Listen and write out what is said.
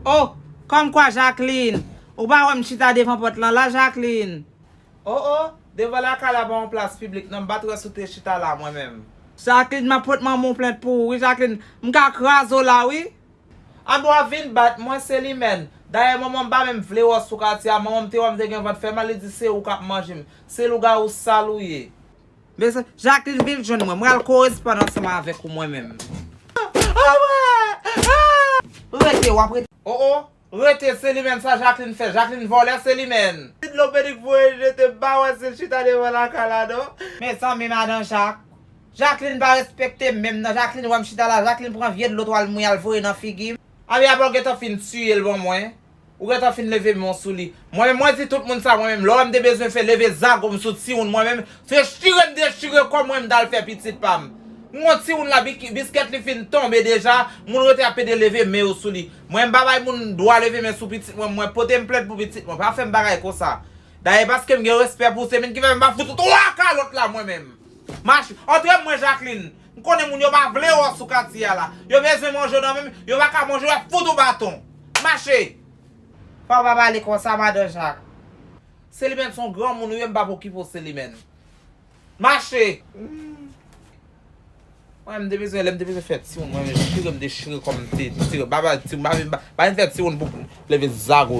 Oh, comme quoi Jacqueline? Ou ba wè m'chita devant porte lan la Jacqueline? Oh, devant la calabre en place publique, nan battre sous tes chita là moi-même. Jacqueline m'a porte mon plainte pour oui Jacqueline. M'ka kraso là oui? An do a vin bat, moi c'est li men. D'ailleurs, maman ba même vle ou sou katia, maman te wam te gen vat fè mal li di se ou kap manjim. Se lou ga ou salouye. Mais Jacqueline vil joun moi, m'al correspond ensemble avec ou moi-même. Rete ou après. Oh, rete se li men sa Jacqueline fè, Jacqueline vole se li men. Si l'opédik voye jete ba wè se chita devant la calado. Mais sans même madame Jacques. Jacqueline va respecter même nan Jacqueline ou m'chita la Jacqueline prend vieux de l'autre al mouy al voye nan figi. Abi abon get fin tuye l bon mwen. Ou get fin leve mon sou li. Moi si tout moun sa moi-même. Lò m de bezwen fè leve zagom sou ti un moi-même. Se chire kom moi-même dal fè pitit pam. Mon ti un la bisket li fin tombe deja. Moun rete apè de leve me ou sou li. Mwen babay moun doit leve men sou pitit mwen pote m plèd pou pitit mwen. Pa fè m bagay ko sa. Daye baske m gen respect pou se men ki fè m ba foutout. Ouaka lot la moi-même. Marche. Entre mwen Jacqueline. M'konne moun yo ba vle ou sou katia la. Yo bezwen manje nan même. Yo va ka manje foutou baton. Marche. Pas va aller comme ça madame Jacques. Selimen son grand moun yo m'ba pou ki pou Selimen. Marche. Moi m de bezwen fè ti un. Moi m de chire comme te. Baba ti un. Ba yon fè ti un pou leve zago.